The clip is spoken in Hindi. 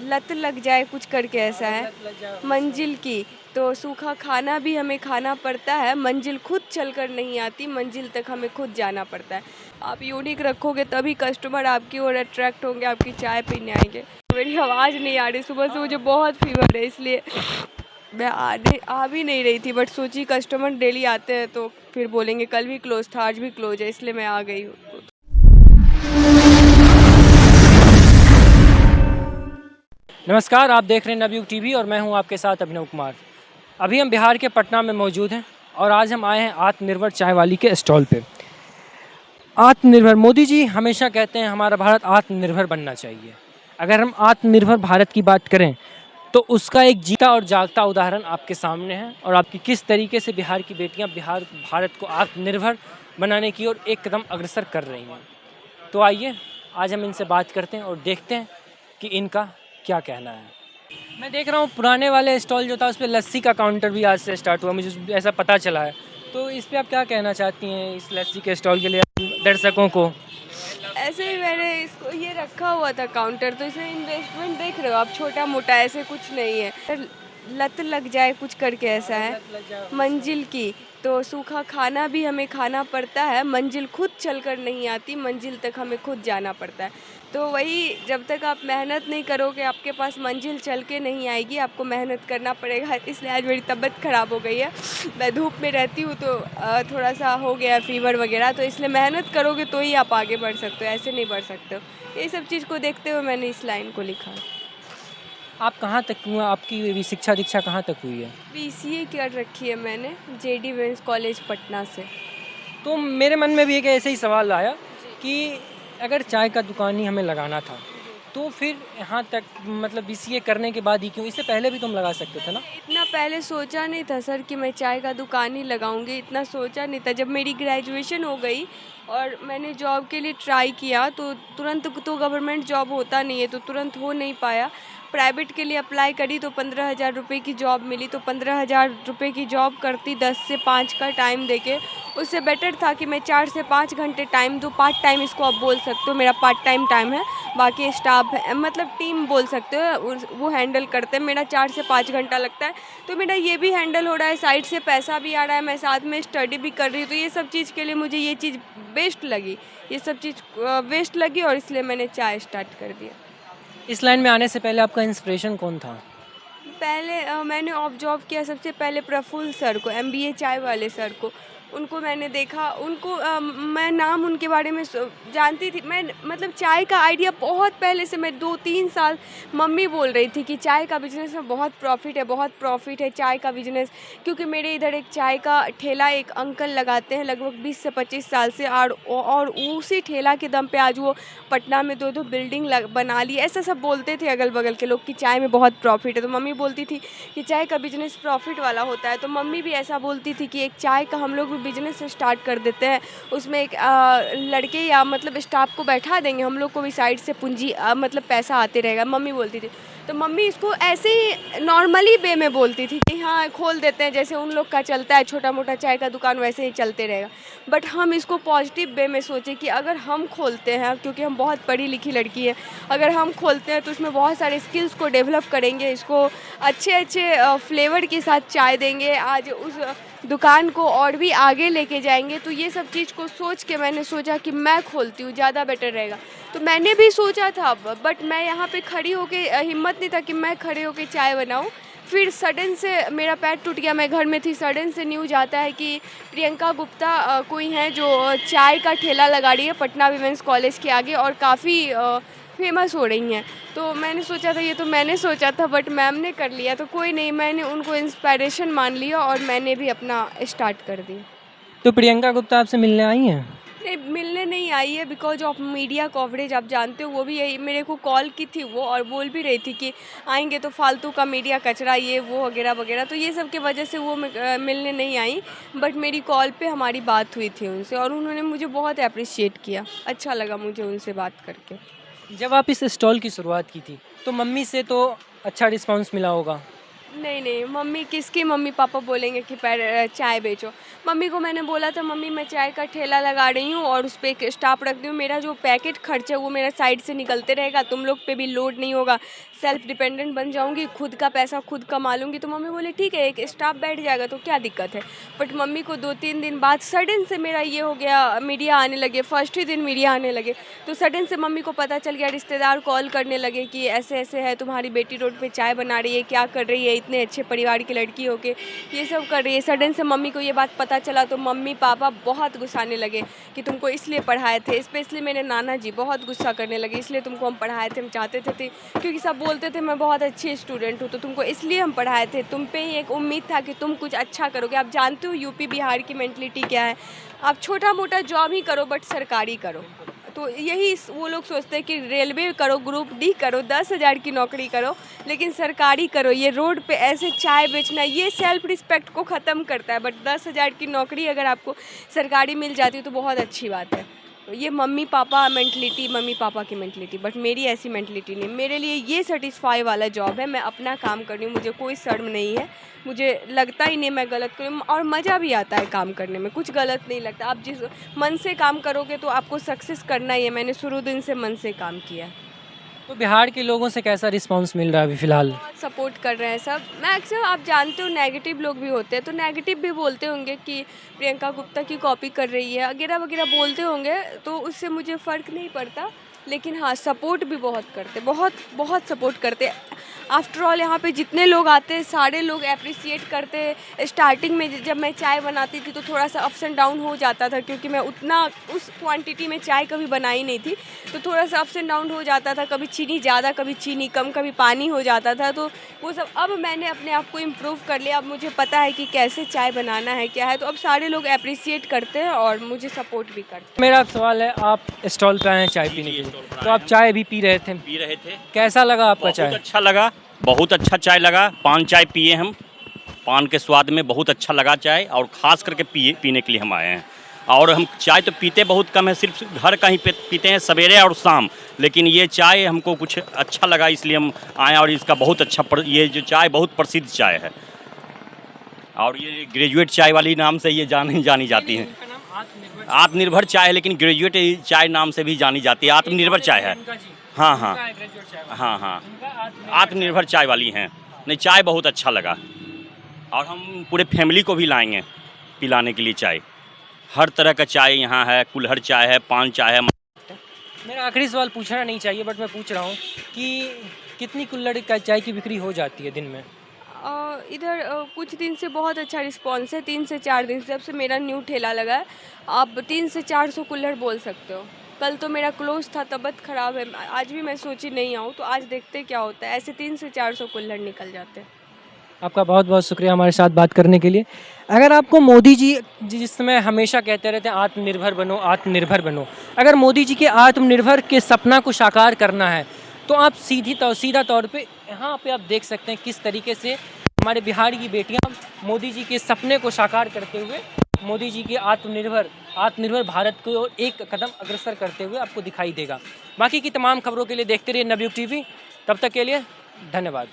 लत लग जाए कुछ करके ऐसा है मंजिल की। तो सूखा खाना भी हमें खाना पड़ता है, मंजिल खुद चलकर नहीं आती, मंजिल तक हमें खुद जाना पड़ता है। आप यूनिक रखोगे तभी कस्टमर आपकी ओर अट्रैक्ट होंगे, आपकी चाय पीने आएंगे। मेरी आवाज़ नहीं आ रही, सुबह से मुझे बहुत फीवर है, इसलिए मैं आ भी नहीं रही थी, बट सोची कस्टमर डेली आते हैं तो फिर बोलेंगे कल भी क्लोज था, आज भी क्लोज है, इसलिए मैं आ गई हूँ। नमस्कार, आप देख रहे हैं नवयुग टीवी और मैं हूं आपके साथ अभिनव कुमार। अभी हम बिहार के पटना में मौजूद हैं और आज हम आए हैं आत्मनिर्भर चाय वाली के स्टॉल पे। आत्मनिर्भर, मोदी जी हमेशा कहते हैं हमारा भारत आत्मनिर्भर बनना चाहिए। अगर हम आत्मनिर्भर भारत की बात करें तो उसका एक जीता और जागता उदाहरण आपके सामने है और आपकी किस तरीके से बिहार की बेटियाँ भारत को आत्मनिर्भर बनाने की ओर एक कदम अग्रसर कर रही हैं। तो आइए आज हम इनसे बात करते हैं और देखते हैं कि इनका क्या कहना है। मैं देख रहा हूँ पुराने वाले स्टॉल जो था उस पर लस्सी का काउंटर भी आज से स्टार्ट हुआ, मुझे ऐसा पता चला है। तो इस पे आप क्या कहना चाहती हैं, इस लस्सी के स्टॉल के लिए दर्शकों को? ऐसे ही मैंने इसको ये रखा हुआ था काउंटर, तो इसमें इन्वेस्टमेंट देख रहे हो आप, छोटा मोटा ऐसे कुछ नहीं है। लत लग जाए कुछ करके ऐसा है मंजिल की। तो सूखा खाना भी हमें खाना पड़ता है, मंजिल खुद चलकर नहीं आती, मंजिल तक हमें खुद जाना पड़ता है। तो वही, जब तक आप मेहनत नहीं करोगे आपके पास मंजिल चल के नहीं आएगी, आपको मेहनत करना पड़ेगा। इसलिए आज मेरी तबीयत ख़राब हो गई है, मैं धूप में रहती हूँ तो थोड़ा सा हो गया फीवर वगैरह, तो इसलिए मेहनत करोगे तो ही आप आगे बढ़ सकते हो, ऐसे नहीं बढ़ सकते हो। ये सब चीज़ को देखते हुए मैंने इस लाइन को लिखा। आप कहाँ तक हुआ, आपकी शिक्षा दीक्षा कहाँ तक हुई है? BCA कर रखी है मैंने, JD वेंस कॉलेज पटना से। तो मेरे मन में भी एक ऐसे ही सवाल आया कि अगर चाय का दुकान ही हमें लगाना था तो फिर यहाँ तक मतलब बीसीए करने के बाद ही क्यों, इससे पहले भी तुम लगा सकते थे ना? इतना पहले सोचा नहीं था सर कि मैं चाय का दुकान ही लगाऊंगी, इतना सोचा नहीं था। जब मेरी ग्रेजुएशन हो गई और मैंने जॉब के लिए ट्राई किया तो तुरंत तो गवर्नमेंट जॉब होता नहीं है, तो तुरंत हो नहीं पाया। प्राइवेट के लिए अप्लाई करी तो 15,000 रुपये की जॉब मिली, तो 15,000 रुपये की जॉब करती 10 से 5 का टाइम देके, उससे बेटर था कि मैं 4 से 5 घंटे टाइम दूँ। पार्ट टाइम इसको आप बोल सकते हो, मेरा पार्ट टाइम टाइम है, बाकी स्टाफ है, मतलब टीम बोल सकते हो, वो हैंडल करते हैं। मेरा 4 से 5 घंटा लगता है, तो मेरा ये भी हैंडल हो रहा है, साइड से पैसा भी आ रहा है, मैं साथ में स्टडी भी कर रही हूँ। तो ये सब चीज़ के लिए मुझे ये चीज़ बेस्ट लगी, ये सब चीज़ बेस्ट लगी, और इसलिए मैंने चाय स्टार्ट कर दिया। इस लाइन में आने से पहले आपका इंस्पिरेशन कौन था? पहले मैंने ऑब्जर्व किया सबसे पहले प्रफुल्ल सर को, MBA चाय वाले सर को। उनको मैंने देखा, उनको मैं नाम उनके बारे में जानती थी। मैं मतलब चाय का आइडिया बहुत पहले से, मैं 2-3 साल मम्मी बोल रही थी कि चाय का बिज़नेस में बहुत प्रॉफिट है, बहुत प्रॉफिट है चाय का बिज़नेस। क्योंकि मेरे इधर एक चाय का ठेला एक अंकल लगाते हैं लगभग 20 से 25 साल से, और उसी ठेला के दम पे आज वो पटना में 2-2 बिल्डिंग बना ली। ऐसा सब बोलते थे अगल बगल के लोग कि चाय में बहुत प्रॉफिट है। तो मम्मी बोलती थी कि चाय का बिज़नेस प्रॉफिट वाला होता है, तो मम्मी भी ऐसा बोलती थी कि एक चाय का हम लोग भी बिज़नेस स्टार्ट कर देते हैं, उसमें एक लड़के या मतलब स्टाफ को बैठा देंगे, हम लोग को भी साइड से पूंजी मतलब पैसा आते रहेगा, मम्मी बोलती थी। तो मम्मी इसको ऐसे ही नॉर्मली वे में बोलती थी कि हाँ खोल देते हैं, जैसे उन लोग का चलता है छोटा मोटा चाय का दुकान वैसे ही चलते रहेगा। बट हम इसको पॉजिटिव वे में सोचे कि अगर हम खोलते हैं, क्योंकि हम बहुत पढ़ी लिखी लड़की है, अगर हम खोलते हैं तो उसमें बहुत सारे स्किल्स को डेवलप करेंगे, इसको अच्छे अच्छे फ्लेवर के साथ चाय देंगे, आज उस दुकान को और भी आगे लेके जाएंगे। तो ये सब चीज़ को सोच के मैंने सोचा कि मैं खोलती हूँ, ज़्यादा बेटर रहेगा। तो मैंने भी सोचा था, बट मैं यहाँ पे खड़ी होके हिम्मत नहीं था कि मैं खड़े होके चाय बनाऊँ। फिर सडन से मेरा पैर टूट गया, मैं घर में थी, सडन से न्यूज़ आता है कि प्रियंका गुप्ता कोई हैं जो चाय का ठेला लगा रही है पटना वीमेंस कॉलेज के आगे, और काफ़ी फेमस हो रही हैं। तो मैंने सोचा था, ये तो मैंने सोचा था बट मैम ने कर लिया, तो कोई नहीं, मैंने उनको इंस्पिरेशन मान लिया और मैंने भी अपना स्टार्ट कर दिया। तो प्रियंका गुप्ता आपसे मिलने आई हैं? नहीं, मिलने नहीं आई है, बिकॉज ऑफ मीडिया कवरेज, आप जानते हो। वो भी यही मेरे को कॉल की थी वो, और बोल भी रही थी कि आएंगे तो फालतू का मीडिया कचरा ये वो वगैरह वगैरह, तो ये सब की वजह से वो मिलने नहीं आई। बट मेरी कॉल पे हमारी बात हुई थी उनसे, और उन्होंने मुझे बहुत अप्रिशिएट किया, अच्छा लगा मुझे उनसे बात करके। जब आप इस स्टॉल की शुरुआत की थी तो मम्मी से तो अच्छा रिस्पांस मिला होगा? नहीं नहीं, मम्मी किसकी मम्मी पापा बोलेंगे कि चाय बेचो। मम्मी को मैंने बोला था मम्मी मैं चाय का ठेला लगा रही हूँ और उस पर एक स्टाफ रख दी हूँ, मेरा जो पैकेट खर्च है वो मेरा साइड से निकलते रहेगा, तुम लोग पे भी लोड नहीं होगा, सेल्फ डिपेंडेंट बन जाऊँगी, खुद का पैसा खुद कमा लूँगी। तो मम्मी बोले ठीक है, एक स्टाफ बैठ जाएगा तो क्या दिक्कत है। बट मम्मी को 2-3 दिन बाद सडन से मेरा ये हो गया, मीडिया आने लगे, फर्स्ट ही दिन मीडिया आने लगे। तो सडन से मम्मी को पता चल गया, रिश्तेदार कॉल करने लगे कि ऐसे ऐसे है, तुम्हारी बेटी रोड पे चाय बना रही है, क्या कर रही है, इतने अच्छे परिवार की लड़की होके ये सब कर रही है। सडन से मम्मी को ये बात पता चला तो मम्मी पापा बहुत गुस्साने लगे कि तुमको इसलिए पढ़ाए थे, स्पेशली मेरे नाना जी बहुत गुस्सा करने लगे, इसलिए तुमको हम पढ़ाए थे, हम चाहते थे क्योंकि सब बोलते थे मैं बहुत अच्छी स्टूडेंट हूँ, तो तुमको इसलिए हम पढ़ाए थे, तुम पे ही एक उम्मीद था कि तुम कुछ अच्छा करोगे। आप जानते हो यूपी बिहार की मेंटलिटी क्या है, आप छोटा मोटा जॉब ही करो बट सरकारी करो। तो यही वो लोग सोचते हैं कि रेलवे करो, ग्रुप डी करो, 10,000 की नौकरी करो, लेकिन सरकारी करो। ये रोड पे ऐसे चाय बेचना ये सेल्फ रिस्पेक्ट को ख़त्म करता है। बट 10,000 की नौकरी अगर आपको सरकारी मिल जाती है तो बहुत अच्छी बात है। तो ये मम्मी पापा की मेंटलिटी, बट मेरी ऐसी मेंटलिटी नहीं। मेरे लिए ये सेटिस्फाई वाला जॉब है, मैं अपना काम कर रही हूँ, मुझे कोई शर्म नहीं है, मुझे लगता ही नहीं मैं गलत करूँ और मज़ा भी आता है काम करने में, कुछ गलत नहीं लगता। आप जिस मन से काम करोगे तो आपको सक्सेस करना ही है। मैंने शुरू दिन से मन से काम किया है। तो बिहार के लोगों से कैसा रिस्पांस मिल रहा है अभी फ़िलहाल? बहुत सपोर्ट कर रहे हैं सब। मैक्सिमम आप जानते हो नेगेटिव लोग भी होते हैं, तो नेगेटिव भी बोलते होंगे कि प्रियंका गुप्ता की कॉपी कर रही है वगैरह वगैरह बोलते होंगे, तो उससे मुझे फ़र्क नहीं पड़ता। लेकिन हाँ, सपोर्ट भी बहुत करते, बहुत बहुत सपोर्ट करते। आफ्टर ऑल यहाँ पे जितने लोग आते हैं सारे लोग अप्रिसिएट करते हैं। स्टार्टिंग में जब मैं चाय बनाती थी तो थोड़ा सा अप्स एंड डाउन हो जाता था, क्योंकि मैं उतना उस क्वांटिटी में चाय कभी बनाई नहीं थी, तो थोड़ा सा अप्स एंड डाउन हो जाता था, कभी चीनी ज़्यादा कभी चीनी कम, कभी पानी हो जाता था। तो वो सब अब मैंने अपने आप को इम्प्रूव कर लिया, अब मुझे पता है कि कैसे चाय बनाना है क्या है, तो अब सारे लोग अप्रिसिएट करते हैं और मुझे सपोर्ट भी करते हैं। मेरा सवाल है, आप स्टॉल पे आए हैं चाय पीने के लिए, तो आप चाय भी पी रहे थे, कैसा लगा आपका बहुत चाय? अच्छा लगा, बहुत अच्छा चाय लगा। पान चाय पिए हम, पान के स्वाद में बहुत अच्छा लगा चाय, और ख़ास करके पीने के लिए हम आए हैं। और हम चाय तो पीते बहुत कम है, सिर्फ घर का ही पीते हैं सवेरे और शाम, लेकिन ये चाय हमको कुछ अच्छा लगा इसलिए हम आए। और इसका बहुत अच्छा ये जो चाय बहुत प्रसिद्ध चाय है, और ये ग्रेजुएट चाय वाली नाम से ये जानी जाती है। इनका नाम आत्मनिर्भर चाय है, लेकिन ग्रेजुएट चाय नाम से भी जानी जाती है। आत्मनिर्भर चाय है। हाँ हाँ हाँ हाँ, आत्मनिर्भर चाय वाली हैं। नहीं, चाय बहुत अच्छा लगा, और हम पूरे फैमिली को भी लाएंगे पिलाने के लिए चाय। हर तरह का चाय यहाँ है, कुल्हड़ चाय है, पान चाय है। मेरा आखिरी सवाल पूछना नहीं चाहिए बट मैं पूछ रहा हूँ कि कितनी कुल्हड़ का चाय की बिक्री हो जाती है दिन में? इधर कुछ दिन से बहुत अच्छा रिस्पांस है, 3 से 4 दिन से, जब से मेरा न्यू ठेला लगा है। आप 300 से 400 कुल्हड़ बोल सकते हो। कल तो मेरा क्लोज था, तबीयत ख़राब है, आज भी मैं सोची नहीं आऊँ, तो आज देखते क्या होता है। ऐसे 300 से 400 कुल्हड़ निकल जाते हैं। आपका बहुत बहुत शुक्रिया हमारे साथ बात करने के लिए। अगर आपको मोदी जी जिस समय हमेशा कहते रहते हैं आत्मनिर्भर बनो, आत्मनिर्भर बनो, अगर मोदी जी के आत्मनिर्भर के सपना को साकार करना है तो आप सीधा तौर पे यहाँ पे आप देख सकते हैं किस तरीके से हमारे बिहार की बेटियाँ मोदी जी के सपने को साकार करते हुए, मोदी जी के आत्मनिर्भर भारत को एक कदम अग्रसर करते हुए आपको दिखाई देगा। बाकी की तमाम खबरों के लिए देखते रहिए नवयुग टीवी। तब तक के लिए धन्यवाद।